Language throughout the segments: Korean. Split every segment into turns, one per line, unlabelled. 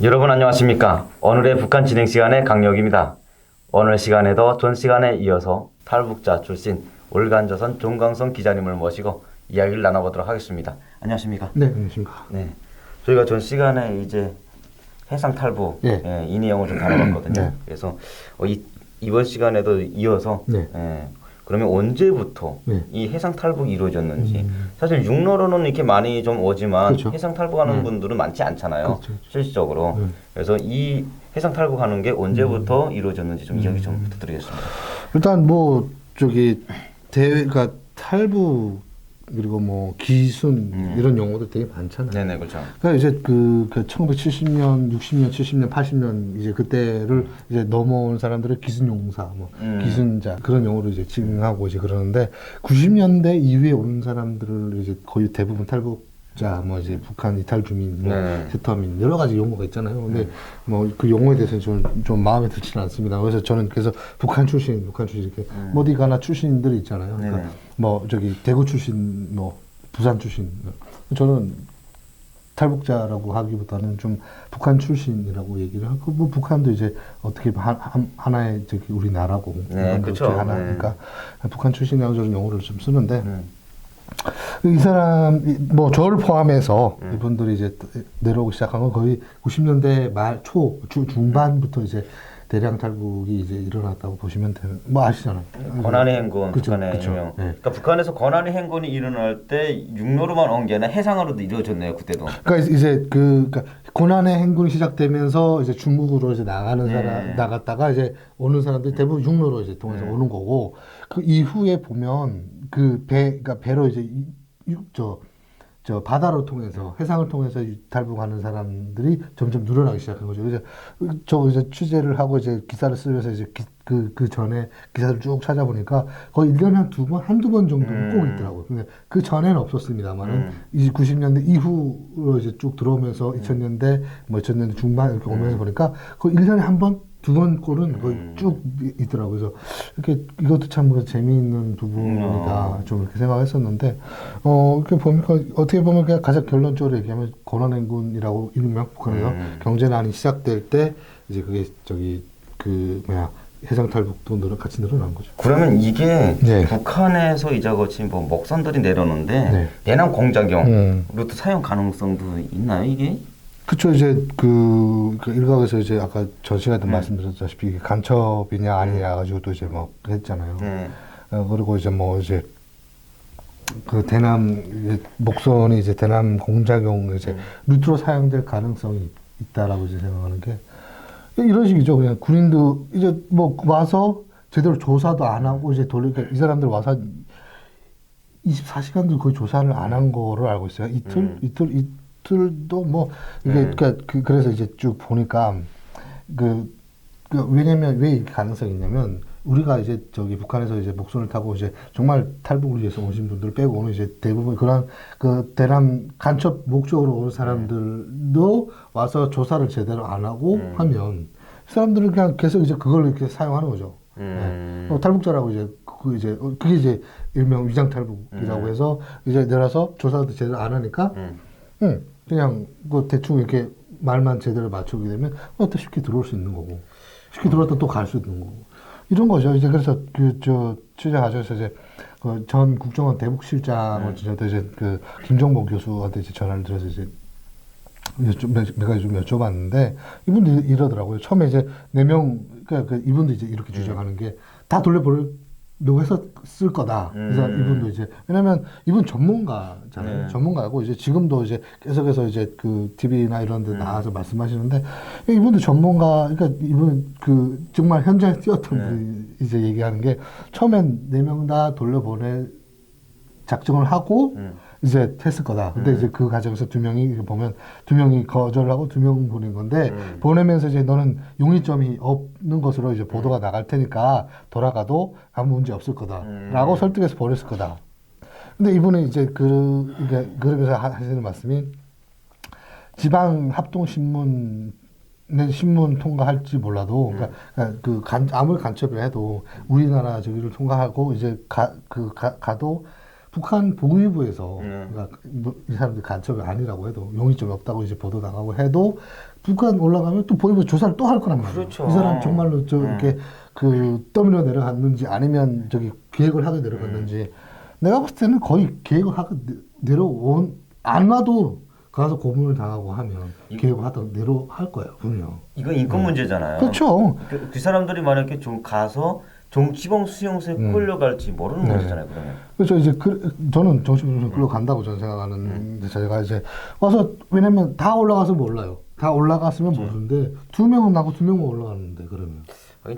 여러분 안녕하십니까? 오늘의 북한 진행 시간의 강력입니다. 오늘 시간에도 전 시간에 이어서 탈북자 출신 월간조선 종강성 기자님을 모시고 이야기를 나눠보도록 하겠습니다. 안녕하십니까?
네, 안녕하십니까?
네, 저희가 전 시간에 이제 해상 탈북 이 내용을 좀 다뤄봤거든요.
네.
그래서 이번 시간에도 이어서 그러면 언제부터 이 해상 탈북이 이루어졌는지 사실 육로로는 이렇게 많이 좀 오지만
그렇죠.
해상 탈북하는 분들은 많지 않잖아요.
그렇죠.
실질적으로. 그래서 이 해상 탈북하는 게 언제부터 이루어졌는지 좀 이야기 좀 부탁드리겠습니다.
일단 뭐 저기 대회가 탈북 그리고 뭐 기순 이런 용어들 되게 많잖아요.
네네, 그렇죠.
그러니까 이제 그 1970년, 60년, 70년, 80년 이제 그때를 이제 넘어온 사람들을 기순용사, 뭐 기순자 그런 용어로 이제 칭하고 이제 그러는데 90년대 이후에 온 사람들을 이제 거의 대부분 탈북자, 뭐 이제 북한 이탈 주민, 뭐 세터민 여러 가지 용어가 있잖아요. 근데 뭐 그 용어에 대해서 저는 좀 마음에 들지는 않습니다. 그래서 저는 북한 출신 이렇게 어디 가나 출신들이 있잖아요. 그러니까 뭐 저기 대구 출신, 뭐 부산 출신. 저는 탈북자라고 하기보다는 좀 북한 출신이라고 얘기를 하고, 뭐 북한도 이제 어떻게 하나의 저기 우리나라고
그렇죠.
하나니까 북한 출신이라고 저는 용어를 좀 쓰는데. 이 사람, 뭐, 저를 포함해서 이분들이 이제 내려오기 시작한 건 거의 90년대 중반부터 이제 대량 탈북이 이제 일어났다고 보시면 되는, 뭐 아시잖아요.
권한의 행군,
그쵸,
북한의
그쵸.
유명.
네.
그러니까 북한에서 권한의 행군이 일어날 때 육로로만 온 게 아니라 해상으로도 이루어졌네요, 그때도.
그러니까 이제 그러니까 고난의 행군이 시작되면서 이제 중국으로 이제 나가는 사람 나갔다가 이제 오는 사람들이 대부분 육로로 이제 통해서 오는 거고, 그 이후에 보면 그러니까 배로 이제 저 바다로 통해서 해상을 통해서 탈북하는 사람들이 점점 늘어나기 시작한 거죠. 그래서 저 이제 취재를 하고 이제 기사를 쓰면서 이제 그 전에 기사를 쭉 찾아보니까 거의 1년에 한두 번 정도는 꼭 있더라고요. 근데 그 전에는 없었습니다만은 이 90년대 이후로 이제 쭉 들어오면서 2000년대 뭐 2000년대 중반 이렇게 오면서 보니까 거의 1년에 한 번, 두 번 꼴은 거의 쭉 있더라고요. 그래서 이렇게 이것도 참 재미있는 부분이다 좀 이렇게 생각했었는데, 이렇게 보니까 어떻게 보면 그냥 가장 결론적으로 얘기하면 권한행군이라고 이르면 북한에서 경제난이 시작될 때 이제 그게 해상 탈북도 같이 늘어난 거죠.
그러면 이게 북한에서 이자 거친 뭐 목선들이 내려오는데 대남 공작용 루트 사용 가능성도 있나요, 이게?
그쵸. 이제 그 일각에서 이제 아까 전 시간에 말씀드렸다시피 간첩이냐 아니냐 가지고 또 이제 뭐 했잖아요. 그리고 이제 뭐 이제 그 목선이 이제 대남 공작용 이제 루트로 사용될 가능성이 있다라고 이제 생각하는 게 이런 식이죠. 그냥 군인도 이제 뭐 와서 제대로 조사도 안 하고 이제 그러니까 이 사람들 와서 24시간도 거의 조사를 안 한 거로 알고 있어요. 이틀도 뭐 이게 그래서 이제 쭉 보니까 왜냐면 왜 이렇게 가능성이 있냐면 우리가 이제 저기 북한에서 이제 목선을 타고 이제 정말 탈북을 위해서 오신 분들 빼고 오는 이제 대부분 그런 대남 간첩 목적으로 온 사람들도 와서 조사를 제대로 안 하고 하면 사람들은 그냥 계속 이제 그걸 이렇게 사용하는 거죠. 탈북자라고 그게 이제 일명 위장 탈북이라고 해서 이제 내려서 조사도 제대로 안 하니까 그냥 대충 이렇게 말만 제대로 맞추게 되면 또 쉽게 들어올 수 있는 거고 쉽게 들어왔다 또 갈 수 있는 거고 이런 거죠. 이제 그래서 취재 과정에서 이제 전 국정원 대북실장을 저한테 이제 김정복 교수한테 이제 전화를 드려서 이제 몇 가지 좀 여쭤봤는데 이분들이 이러더라고요. 처음에 이제 4명 그러니까 이분도 이제 이렇게 주장하는 게 다 돌려보려고 해서 쓸 거다. 그래서 이분도 이제 왜냐면 이분 전문가잖아요. 전문가고 이제 지금도 이제 계속해서 이제 TV나 이런 데 나와서 말씀하시는데 이분도 전문가 그러니까 이분 정말 현장에 뛰었던 분이 이제 얘기하는 게 처음엔 4명 다 돌려보낼 작정을 하고 이제 했을 거다. 근데 이제 그 과정에서 2명이 보면 2명이 거절하고 2명 보낸 건데 보내면서 이제 너는 용의점이 없는 것으로 이제 보도가 나갈 테니까 돌아가도 아무 문제 없을 거다라고 설득해서 보냈을 거다. 근데 이분은 이제 그러면서 하시는 말씀이 지방 합동 신문 통과할지 몰라도 그러니까 아무리 간첩을 해도 우리나라 저기를 통과하고 이제 가도 북한 보위부에서 그러니까 이 사람들 간첩이 아니라고 해도 용의점이 없다고 이제 보도 나가고 해도 북한 올라가면 또 보이면 조사를 또 할 거란 말이에요.
그렇죠.
이 사람 정말로 이렇게 그 떠밀어 내려갔는지 아니면 저기 계획을 하고 내려갔는지 내가 봤을 때는 거의 계획을 하고 내려온 안 와도 가서 고문을 당하고 하면 계획을 하다 내려할 거예요 분명.
이건 인권 문제잖아요.
그렇죠.
그 사람들이 만약에 좀 가서 지방 수용소에 끌려갈지 모르는 문제잖아요. 그러면.
그렇죠. 이제 저는 정치부에서 끌려간다고 저는 생각하는 제가 이제 와서 왜냐면 다 올라가서 몰라요. 다 올라갔으면 모르는데 2명은 나고 2명은 올라가는데 그러면.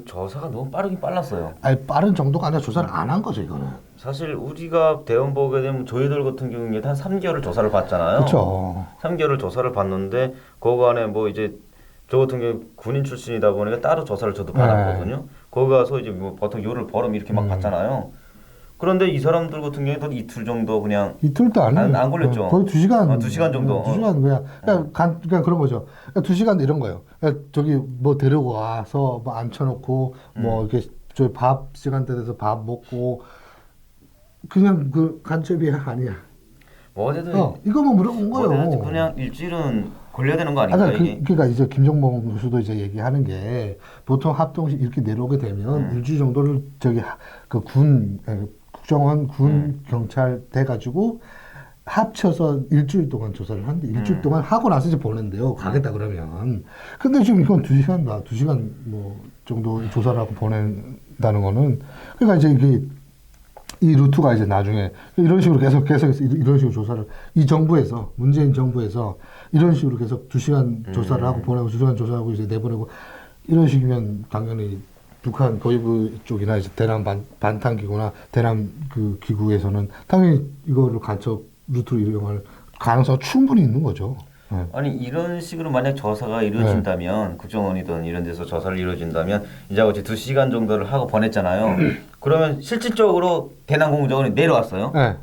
조사가 너무 빠르긴 빨랐어요.
아니 빠른 정도가 아니라 조사를 안 한 거죠 이거는.
사실 우리가 대원 보게 되면 저희들 같은 경우에 한 3개월을 조사를 받잖아요.
그렇죠.
3개월을 조사를 받는데 그거 안에 뭐 이제 저 같은 경우 군인 출신이다 보니까 따로 조사를 저도 받았거든요. 거기 가서 이제 뭐 보통 요를 벌음 이렇게 막 받잖아요. 그런데 이 사람들 같은 경우에는 이틀 정도 그냥
이틀도
안 걸렸죠.
거의 2시간.
2시간 정도.
2시간 그냥 그런 거죠. 그러니까 2시간 이런 거예요. 그러니까 저기 뭐 데리고 와서 뭐 앉혀놓고 뭐 이렇게 저희 밥 시간대 돼서 밥 먹고 그냥 그 간첩이 아니야.
뭐 어제도
이거만 물어본 거예요.
그냥 일주일은 걸려야 되는 거 아닌가요? 이게?
그러니까 이제 김정봉 교수도 이제 얘기하는 게 보통 합동식 이렇게 내려오게 되면 일주일 정도를 저기 국정원 군 경찰 돼 가지고 합쳐서 일주일 동안 조사를 하는데 일주일 동안 하고 나서 이제 보낸대요. 가겠다 그러면. 근데 지금 이건 2시간 뭐 정도 조사를 하고 보낸다는 거는 그러니까 이제 이게 이 루트가 이제 나중에 이런 식으로 계속 이런 식으로 조사를 이 정부에서 문재인 정부에서 이런 식으로 계속 2시간 조사를 하고 보내고 2시간 조사하고 이제 내보내고 이런 식이면 당연히 북한 거의부 쪽이나 이제 대남 반탄 기구나 대남 그 기구에서는 당연히 이거를 간첩 루트로 이용할 가능성이 충분히 있는 거죠. 네.
아니 이런 식으로 만약 조사가 이루어진다면 국정원이든 이런 데서 조사를 이루어진다면 이제 어제 2시간 정도를 하고 보냈잖아요. 그러면 실질적으로 대남 공무원이 내려왔어요.
네.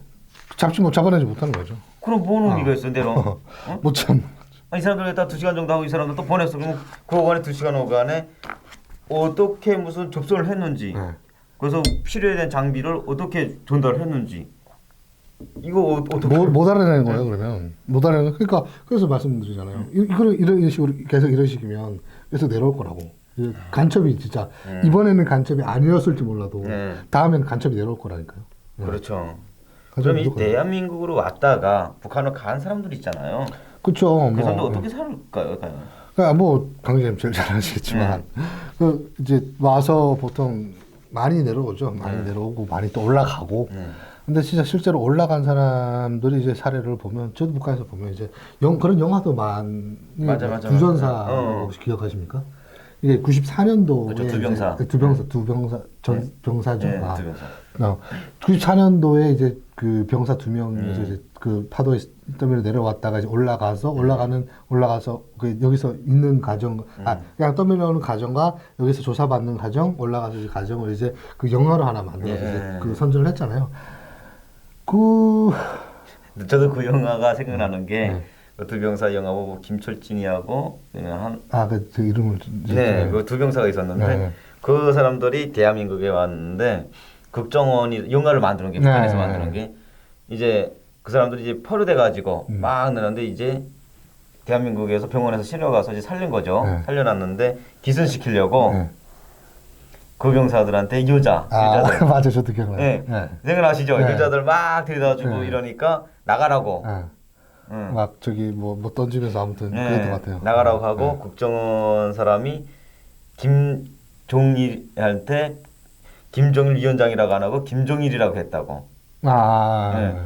잡아내지 못하는 거죠.
그럼 뭔 의미가 있어 내려?
못 참.
이 사람들 다 2시간 정도 하고 이 사람들 또 보냈어. 그럼 그 오간에 2시간 오간에 어떻게 무슨 접선을 했는지 그래서 필요에 대한 장비를 어떻게 전달했는지 이거 어떻게
못 알아내는 거예요 그러면 못 알아내는 그러니까 그래서 말씀드리잖아요. 이거를 이런 식으로 계속 이런 식이면 계속 내려올 거라고. 간첩이 진짜 이번에는 간첩이 아니었을지 몰라도 다음에는 간첩이 내려올 거라니까요.
그렇죠. 그럼 이 대한민국으로 왔다가 북한으로 간 사람들 있잖아요.
그렇죠.
그 사람들 어떻게 살까요?
그러니까 뭐 강재님 제일 잘 아시겠지만 그 이제 와서 보통 많이 내려오죠. 많이 내려오고 많이 또 올라가고. 근데 진짜 실제로 올라간 사람들이 이제 사례를 보면 저도 북한에서 보면 이제 그런 영화도 많이
맞아.
두전사 혹시 기억하십니까? 이게 94년도에
그렇죠, 두병사.
전 병사죠.
네, 두병사.
94년도에 이제 그 병사 2명이 이제 그 파도에 떠밀어 내려왔다가 이제 올라가서 그 여기서 있는 과정 그냥 떠밀어오는 과정과 여기서 조사받는 과정 올라가서 이제 과정을 이제 그 영화로 하나 만들어서 이제 그 선전을 했잖아요.
저도 그 영화가 생각나는 게 그 두병사 영화 보고 김철진이하고
그 이름을
그 두병사가 있었는데 그 사람들이 대한민국에 왔는데 국정원이 영화를 만드는 게 북한에서 만드는 게 이제 그 사람들이 이제 포로돼 가지고 막 늘었는데 이제 대한민국에서 병원에서 실려가서 이제 살린 거죠. 살려놨는데 기선시키려고 그 병사들한테 여자들
맞아 저도 기억나요.
생각나시죠? 여자들 막 데려다주고 이러니까 나가라고
막 저기 뭐 던지면서 아무튼 그랬던 것 같아요.
나가라고 하고 국정원 사람이 김종일한테 김정일 위원장이라고 안 하고 김종일이라고 했다고.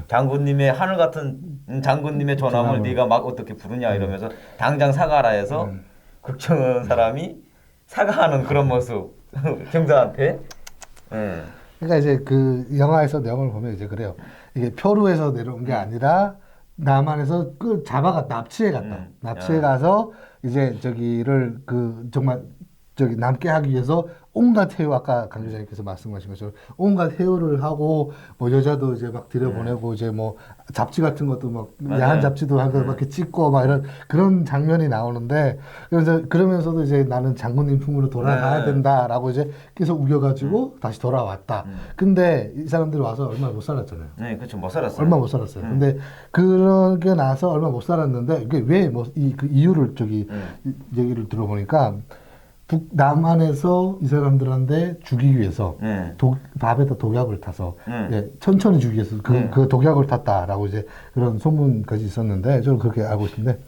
장군님의 하늘 같은 장군님의 전함을 네가 막 어떻게 부르냐 이러면서 당장 사과하라 해서 국정원 사람이 사과하는 그런 모습 경사한테.
그러니까 이제 그 영화에서 내용을 보면 이제 그래요. 이게 표류에서 내려온 게 아니라 남한에서 납치해 갔다. 납치해 가서 이제 저기를 그 정말 저기 남게 하기 위해서 온갖 해요. 아까 강 기자님께서 말씀하신 것처럼 온갖 해요를 하고 뭐 여자도 이제 막 들여보내고 이제 뭐 잡지 같은 것도 막
맞아요.
야한 잡지도 하고 막 이렇게 찍고 막 이런 그런 장면이 나오는데 그러면서도 이제 나는 장군님 품으로 돌아가야 된다라고 이제 계속 우겨가지고 다시 돌아왔다. 근데 이 사람들이 와서 얼마 못 살았잖아요.
네, 그렇죠. 못 살았어요.
얼마 못 살았어요. 근데 그러게 나서 얼마 못 살았는데 이게 왜 뭐 그 이유를 얘기를 들어보니까 남한에서 이 사람들한테 죽이기 위해서 밥에다 독약을 타서 천천히 죽이기 위해서 그 독약을 탔다라고 이제 그런 소문까지 있었는데 저는 그렇게 알고 있는데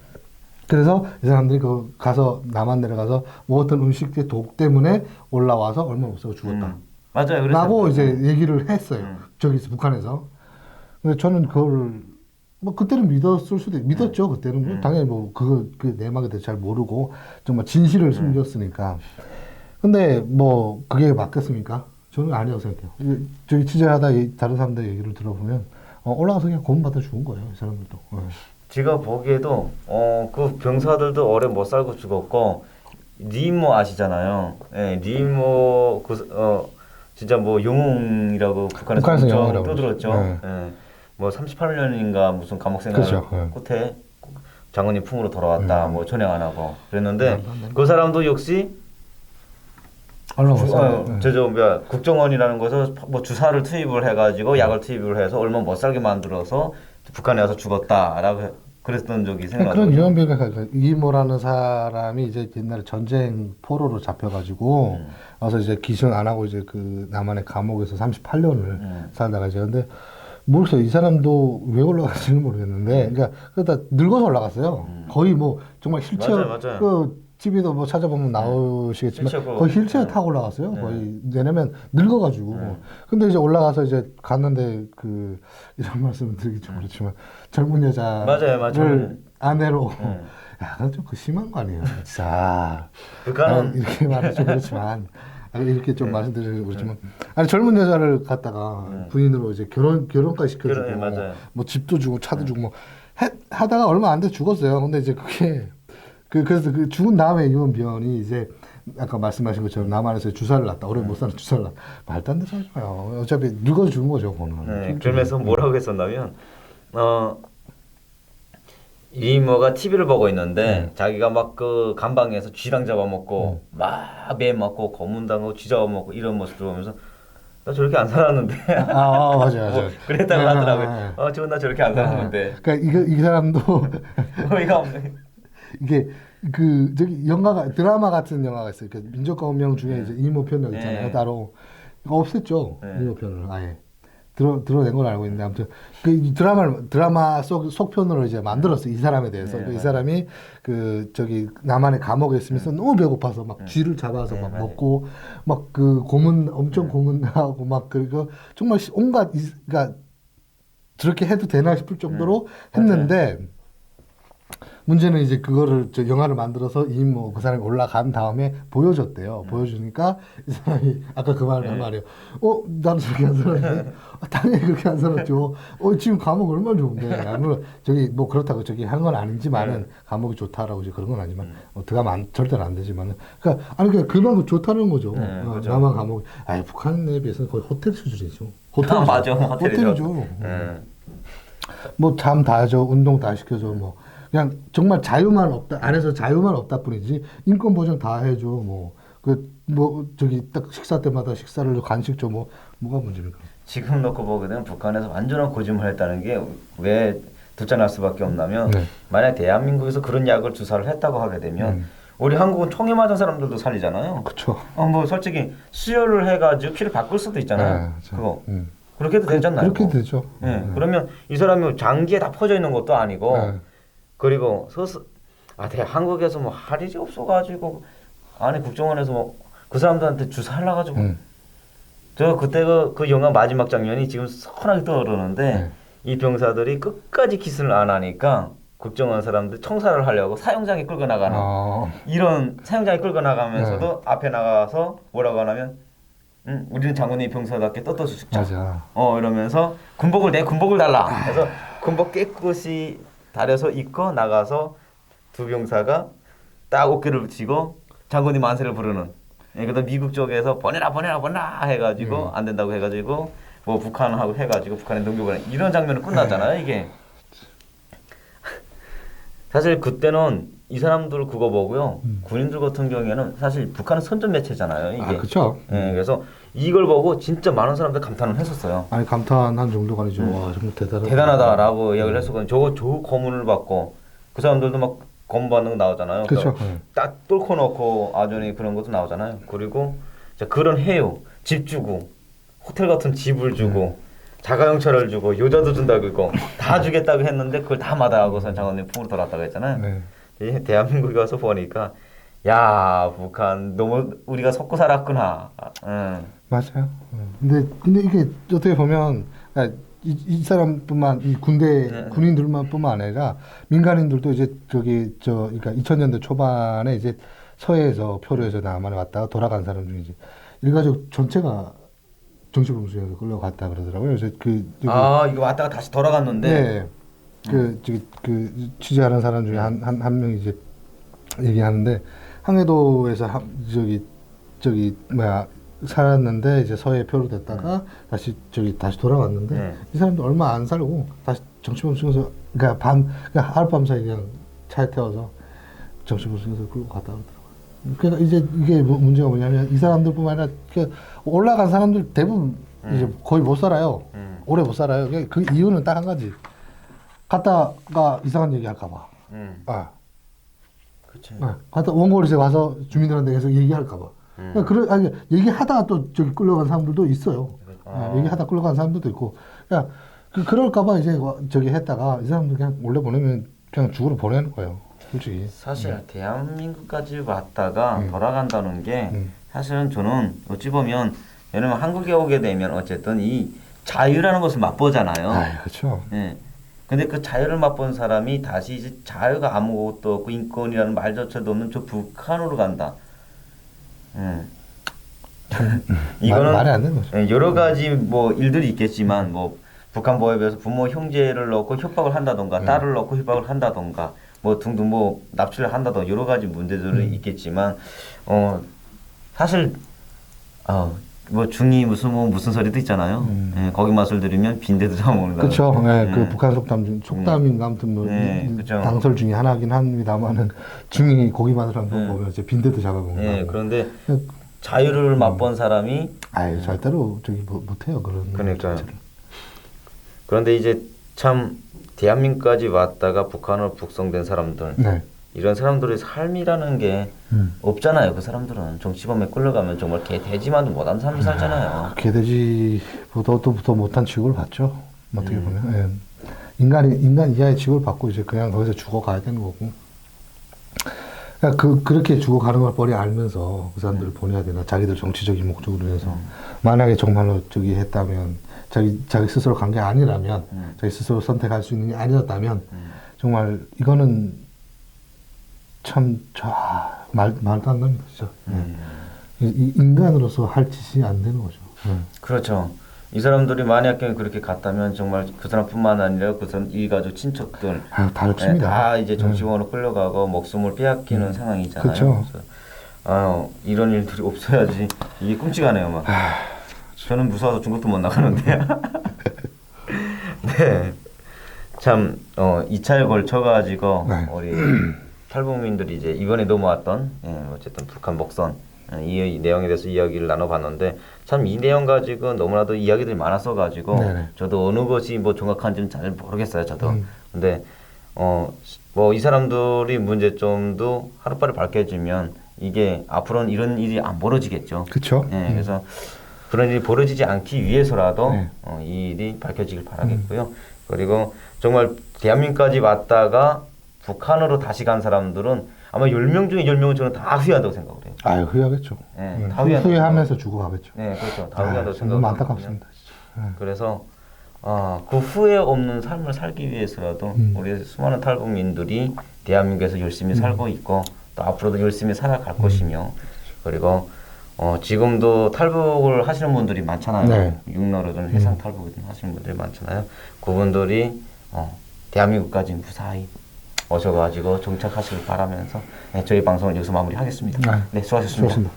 그래서 이 사람들이 그 가서 남한 내려가서 먹었던 음식의 독 때문에 올라와서 얼마 못 살고 죽었다.
맞아요.
라고 이제 얘기를 했어요. 저기서 북한에서. 근데 저는 그걸 뭐 그때는 믿었을 수도 믿었죠. 그때는 뭐 당연히 뭐 그 내막에 대해서 잘 모르고 정말 진실을 숨겼으니까. 근데 뭐 그게 맞겠습니까? 저는 아니라고 생각해요. 저기 취재하다 다른 사람들 얘기를 들어보면 올라가서 그냥 고문받아 죽은 거예요. 이 사람들도.
제가 보기에도 그 병사들도 오래 못 살고 죽었고 니모 아시잖아요. 예, 니모 진짜 뭐 영웅이라고 북한에서 엄청 떠들었죠. 예. 뭐 38년인가 무슨 감옥 생활을 끝에 장군님 품으로 돌아왔다. 뭐 전향 안 하고 그랬는데 그 사람도 역시 국정원이라는 곳에서 뭐 주사를 투입을 해가지고 약을 투입을 해서 얼마 못 살게 만들어서 북한에 와서 죽었다라고 그랬던 적이 생각나요.
그런 유언비어가 이모라는 사람이 이제 옛날에 전쟁 포로로 잡혀가지고 와서 이제 기승 안 하고 이제 그 남한의 감옥에서 38년을 살다가 이제 근데 모르겠어요. 이 사람도 왜 올라갔는지는 모르겠는데, 그러다 늙어서 올라갔어요. 거의 뭐 정말 휠체어,
맞아요.
그 TV도 뭐 찾아보면 나오시겠지만 거의 휠체어 타고 올라갔어요. 거의 왜냐면 늙어가지고. 근데 이제 올라가서 이제 갔는데 이런 말씀을 드리기 좀 그렇지만 젊은 여자를 아내로. 야, 그건 좀 심한 거 아니에요, 진짜. 이렇게 말하면 좀 그렇지만. 이렇게 좀 말씀드리면 그렇지만 아니 젊은 여자를 갖다가 부인으로 이제 결혼까지 시켜주고 뭐 집도 주고 차도 주고 뭐 하다가 얼마 안 돼 죽었어요. 근데 이제 그게 그래서 그 죽은 다음에 유언비어이 이제 아까 말씀하신 것처럼 남한에서 주사를 놨다. 오래 못 사는 주사를 놨다. 말도 안 되는 소리예요. 어차피 늙어서 죽은 거죠, 그거는.
그러면서 뭐라고 했었냐면 이모가 TV를 보고 있는데 자기가 막 그 감방에서 쥐랑 잡아먹고 막 매 맞고 고문당하고 쥐 잡아먹고 이런 모습을 보면서 나 저렇게 안 살았는데
맞아요.
뭐 그랬다고 하더라고요. 저는 나 저렇게 안 살았는데
그러니까 이 사람도
어이가 없네.
이게 저기 드라마 같은 영화가 있어요. 민족과 운명 중에 이제 이모 편력 있잖아요. 따로 이거 없앴죠. 이모 편을 아예 드러낸 걸 알고 있는데 아무튼 그 드라마 속편으로 이제 만들었어요. 이 사람에 대해서 이 사람이 저기 남한의 감옥에 있으면서 너무 배고파서 막 쥐를 잡아서 막 먹고 막 엄청 고문하고 막 그리고 정말 온갖 그러니까 저렇게 해도 되나 싶을 정도로 했는데. 문제는 이제 그거를 영화를 만들어서 이모 그 사람이 올라간 다음에 보여줬대요. 보여주니까 이 사람이 아까 그 말을 한 말이에요. 나는 저렇게 안 살았는데 당연히 그렇게 안 살았죠. 지금 감옥 얼마나 좋은데. 물론 저기 뭐 그렇다고 저기 한 건 아니지만은 감옥이 좋다라고 이제 그런 건 아니지만 들어가면 절대로 안 되지만은 그러니까 그만큼 좋다는 거죠.
그렇죠.
남한 감옥. 북한에 비해서는 거의 호텔 수준이죠.
맞아,
호텔이죠. 뭐 잠 다 줘, 운동 다 시켜줘, 뭐. 그냥 정말 자유만 없다, 안에서 자유만 없다 뿐이지, 인권 보장 다 해줘, 저기 딱 식사 때마다 식사를 줘, 간식 줘, 뭐가 문제입니까?
지금 놓고 보게 되면 북한에서 완전한 고집을 했다는 게 왜 두짠할 수밖에 없냐면, 만약 대한민국에서 그런 약을 주사를 했다고 하게 되면, 우리 한국은 총에 맞은 사람들도 살리잖아요.
그쵸.
뭐 솔직히 수혈을 해가지고 피를 바꿀 수도 있잖아요. 그거. 그렇게도 되잖아요.
그렇게 되죠.
그러면 이 사람이 장기에 다 퍼져 있는 것도 아니고, 그리고 한국에서 뭐 할 일이 없어가지고 안에 국정원에서 뭐 그 사람들한테 주사하려가지고 저 그때 그 영화 마지막 장면이 지금 선하게 떠오르는데 이 병사들이 끝까지 기승을 안 하니까 국정원 사람들 청사를 하려고 사형장에 끌고 나가는 이런 사형장에 끌고 나가면서도 앞에 나가서 뭐라고 하냐면 우리는 장군의 병사답게 떳떳이 죽자. 이러면서 군복을 달라. 그래서 군복 깨끗이 다려서 입고 나가서 두 병사가 딱 어깨를 붙이고 장군님 만세를 부르는 예, 그다음 미국 쪽에서 보내라 해가지고 안 된다고 해가지고 뭐 북한하고 해가지고 북한에 넘겨보내 이런 장면은 끝났잖아요 이게. 사실 그때는 이 사람들 그거 보고요. 군인들 같은 경우에는 사실 북한은 선전 매체잖아요 이게.
아, 그렇죠.
예, 그래서 이걸 보고 진짜 많은 사람들 감탄을 했었어요.
아니 감탄한 정도가 아니죠. 와 정말
대단하다라고 이야기를 했었거든요. 저 고문을 받고 그 사람들도 막 고문 받는 거 나오잖아요.
그렇죠.
그러니까 딱 뚫고 놓고 아전이 그런 것도 나오잖아요. 그리고 이제 그런 해요. 집 주고 호텔 같은 집을 주고 자가용차를 주고 여자도 준다고 그거 다 주겠다고 했는데 그걸 다 마다하고선 장관님 품으로 돌아왔다고 했잖아요.
네.
이 대한민국에 와서 보니까 야 북한 너무 우리가 속고 살았구나.
맞아요. 근데 이게 어떻게 보면 이 사람뿐만 이 군대 군인들만뿐만 아니라 민간인들도 이제 그러니까 2000년대 초반에 이제 서해에서 표류해서 남한에 왔다가 돌아간 사람 중에 이제 일가족 전체가 정치범수에서 끌려갔다 그러더라고요. 그래서
이거 왔다가 다시 돌아갔는데.
네. 그 취재하는 사람 중에 한 명이 이제 얘기하는데 항해도에서 살았는데 이제 서해에 표류됐다가 다시 돌아왔는데 이 사람도 얼마 안 살고 다시 정치범수에서 그러니까 하룻밤 사이 그냥 차에 태워서 정치범수에서 끌고 갔다 그러더라고요. 그러니까 이제 이게 문제가 뭐냐면 이 사람들뿐만 아니라 올라간 사람들 대부분 이제 거의 못 살아요. 오래 못 살아요. 그 이유는 딱 한 가지. 갔다가 이상한 얘기 할까봐.
그치.
갔다 원고리에 와서 주민들한테 계속 얘기할까봐. 아니, 얘기하다가 또 저기 끌려간 사람들도 있어요. 얘기하다 끌려간 사람들도 있고. 그러니까 그럴까봐 이제 저기 했다가 이 사람들 그냥 원래 보내면 그냥 죽으러 보내는 거예요. 솔직히.
사실 대한민국까지 왔다가 돌아간다는 게 사실은 저는 어찌 보면 왜냐면 한국에 오게 되면 어쨌든 이 자유라는 것을 맛보잖아요.
그렇죠.
예. 근데 그 자유를 맛본 사람이 다시 이제 자유가 아무것도 없고 인권이라는 말조차도 없는 저 북한으로 간다. 이거는
말이 안 되는 거죠.
여러 가지 뭐 일들이 있겠지만 뭐 북한 보호협에서 부모 형제를 넣고 협박을 한다던가 딸을 넣고 협박을 한다던가 뭐 등등 뭐 납치를 한다던가 여러 가지 문제들은 있겠지만 사실 뭐 중이 무슨 소리도 있잖아요. 예, 거기 맛을 들으면 빈대도 잡아먹는다.
그렇죠. 그 북한 속담인가 아무튼 뭐 당설 중에 하나긴 합니다만은 중이 고기 맛을 한번 보면 이제 빈대도 잡아먹는다.
예, 그런데 자유를 맛본 사람이
절대로 저기 못해요 그런.
그러니까요. 그런데 이제 참 대한민국까지 왔다가 북한으로 북송된 사람들. 이런 사람들의 삶이라는 게 없잖아요. 그 사람들은 정치범에 끌려가면 정말 개돼지만도 못한 삶을 살잖아요.
개돼지보다도 더 못한 취급을 받죠. 어떻게 보면 인간 이하의 취급을 받고 이제 그냥 거기서 죽어가야 되는 거고. 그러니까 그렇게 죽어가는 걸 뻔히 알면서 그 사람들을 보내야 되나 자기들 정치적인 목적으로 해서 만약에 정말로 저기 했다면 자기 스스로 간 게 아니라면 자기 스스로 선택할 수 있는 게 아니었다면 정말 이거는 참 말도 안 됩니다, 진짜. 인간으로서 할 짓이 안 되는 거죠.
그렇죠. 이 사람들이 만약에 그렇게 갔다면 정말 그 사람뿐만 아니라 그 사람 일가족 친척들
다 없습니다.
다 이제 정치범으로 끌려가고 목숨을 빼앗기는 상황이잖아요.
그렇죠.
그래서 이런 일들이 없어야지 이게 끔찍하네요, 막. 저는 무서워서 중국도 못 나가는데. 네, 참 2차에 걸쳐가지고 우리 탈북민들이 이제 이번에 넘어왔던 어쨌든 북한 목선 이 내용에 대해서 이야기를 나눠봤는데 참 이 내용 가지고 너무나도 이야기들이 많았어 가지고 저도 어느 것이 뭐 정확한지는 잘 모르겠어요, 저도. 근데 뭐 이 사람들이 문제점도 하루빨리 밝혀지면 이게 앞으로는 이런 일이 안 벌어지겠죠.
그렇죠.
그래서 그런 일이 벌어지지 않기 위해서라도 이 일이 밝혀지길 바라겠고요. 그리고 정말 대한민국까지 왔다가 북한으로 다시 간 사람들은 아마 10명 중에 10명은 저는 다 후회한다고 생각을 해요.
후회하겠죠.
다
후회하면서 죽어가겠죠.
네, 그렇죠. 다 후회한다고 생각을
너무 안타깝습니다.
그래서 그 후회 없는 삶을 살기 위해서라도 우리 수많은 탈북민들이 대한민국에서 열심히 살고 있고 또 앞으로도 열심히 살아갈 것이며 그리고 지금도 탈북을 하시는 분들이 많잖아요. 육로로든 해상 탈북이든 하시는 분들이 많잖아요. 그분들이 대한민국까지 무사히 오셔가지고 정착하시길 바라면서 저희 방송을 여기서 마무리하겠습니다. 네, 수고하셨습니다.